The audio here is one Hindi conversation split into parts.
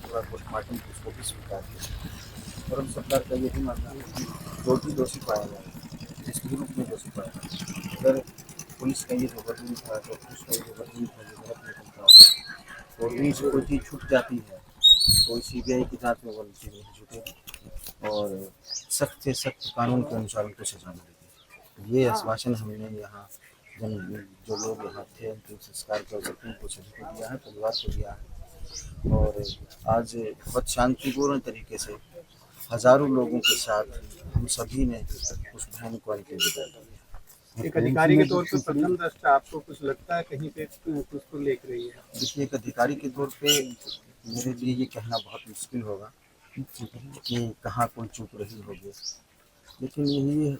पूरा पोस्टमार्टम की उसको भी स्वीकार किया। और अब सरकार का यही मानना है कि जो भी दोषी पाया जाए, जिस भी रूप में दोषी पाया जाए, अगर पुलिस का ये जो वर्जन था, तो उसका ये जो वर्जन था जो गलत निकलता है और इनसे कोई चीज़ छूट जाती है तो सीबीआई की जांच में वो नहीं छूटेगी और सख्त से सख्त कानून के अनुसार उनको सजा मिलेगी। ये आश्वासन हमने यहाँ जन जो लोग यहाँ थे उनके संस्कार के अवसर पर उनको सभी को दिया है, परिवार को दिया है। और आज बहुत शांतिपूर्ण तरीके से हजारों लोगों के साथ हम सभी ने उस बहन को अंतिम विदाई दी। एक अधिकारी के तौर पर प्रथम दृष्टया आपको कुछ लगता है कहीं पे कुछ तो लेख रही है? देखिए, एक अधिकारी के तौर पे मेरे लिए ये कहना बहुत मुश्किल होगा कि कहाँ कोई चूक रही होगी, लेकिन यही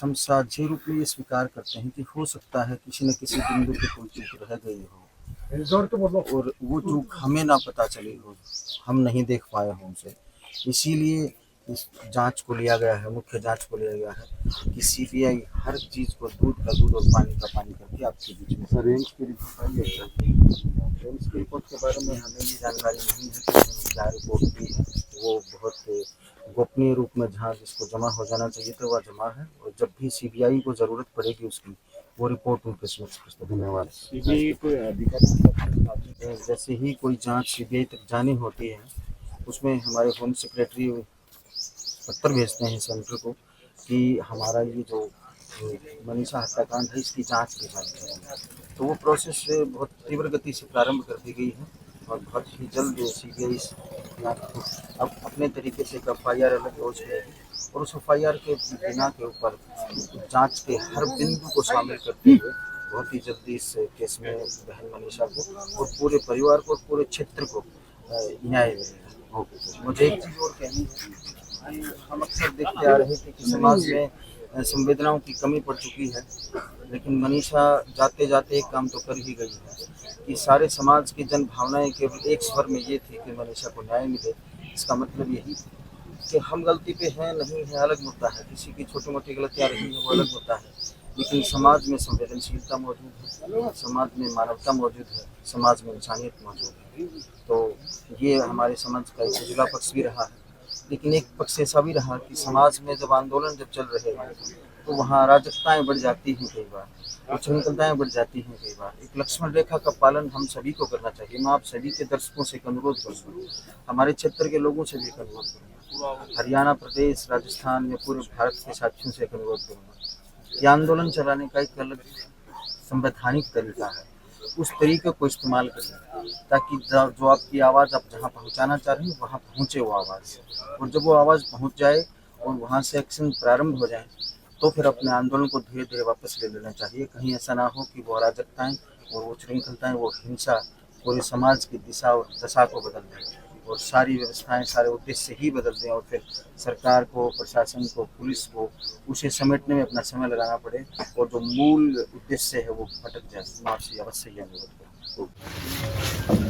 हम साझे रूप में ये स्वीकार करते हैं कि हो सकता है किसी न किसी बिंदु पे कोई चूक रह गई हो और वो चूक हमें ना पता चली हो, हम नहीं देख पाए हों उसे। इसीलिए इस जांच को लिया गया है, मुख्य जांच को लिया गया है कि सीबीआई हर चीज़ को दूध का दूध और पानी का पानी करके आपके बीच में। रेंज की रिपोर्ट के बारे में हमें ये जानकारी नहीं है कि उन्होंने क्या रिपोर्ट दी है। वो बहुत गोपनीय रूप में जहाँ जिसको जमा हो जाना चाहिए था वह जमा है और जब भी सीबीआई को ज़रूरत पड़ेगी उसकी वो रिपोर्ट उनके समक्ष प्रस्तुत। धन्यवाद। सीबीआई कोई अधिकारी जैसे ही कोई जांच सीबीआई तक जानी होती है उसमें हमारे होम सेक्रेटरी पत्र भेजते हैं सेंटर को कि हमारा ये जो मनीषा हत्याकांड है इसकी जांच की जाए, तो वो प्रोसेस बहुत तीव्र गति से प्रारंभ कर दी गई है और बहुत ही जल्द सीबीआई अब अपने तरीके से एक एफआईआर अलग हो जाएगी और उस एफआईआर के बिना के ऊपर जांच के हर बिंदु को शामिल करते हुए बहुत ही जल्दी इस केस में बहन मनीषा को और पूरे परिवार को और पूरे क्षेत्र को न्याय मिलेगा। मुझे एक चीज़ और कहनी है, हम अक्सर देखते आ रहे थे कि समाज में संवेदनाओं की कमी पड़ चुकी है, लेकिन मनीषा जाते जाते एक काम तो कर ही गई है कि सारे समाज की जन भावनाएं केवल एक स्वर में ये थी कि मनीषा को न्याय मिले। इसका मतलब यही कि हम गलती पे हैं नहीं है अलग मुद्दा है, किसी की छोटी मोटी गलतियाँ रही हैं वो अलग मुद्दा है, लेकिन समाज में संवेदनशीलता मौजूद है, समाज में मानवता मौजूद है, समाज में इंसानियत मौजूद है। तो ये हमारे समाज का एक उजला पक्ष भी रहा है, लेकिन एक पक्ष ऐसा भी रहा कि समाज में जब आंदोलन जब चल रहे हैं तो वहाँ अराजकताएं बढ़ जाती हैं, कई बार उच्छृंखलताएं बढ़ जाती हैं, कई बार एक लक्ष्मण रेखा का पालन हम सभी को करना चाहिए। मैं आप सभी के दर्शकों से एक अनुरोध करूँगा, हमारे क्षेत्र के लोगों से भी एक अनुरोध करूँगा, हरियाणा प्रदेश राजस्थान या पूरे भारत के साथियों से एक अनुरोध करूँगा कि आंदोलन चलाने का एक अलग संवैधानिक तरीका है, उस तरीके को इस्तेमाल करें ताकि जो आपकी आवाज़ आप जहाँ पहुँचाना चाह रहे हैं वहाँ पहुँचे वो आवाज़, और जब वो आवाज़ पहुँच जाए और वहाँ से एक्शन प्रारंभ हो जाए तो फिर अपने आंदोलन को धीरे धीरे वापस ले लेना चाहिए। कहीं ऐसा ना हो कि वो अराजकताएँ और वो उच्छृंखलताएँ वो हिंसा पूरे समाज की दिशा और दशा को बदल दें और सारी व्यवस्थाएं सारे उद्देश्य ही बदल दें और फिर सरकार को, प्रशासन को, पुलिस को उसे समेटने में अपना समय लगाना पड़े और जो मूल उद्देश्य है वो भटक जाए। मैं आपसे अवश्य यह अनुरोध करूँ।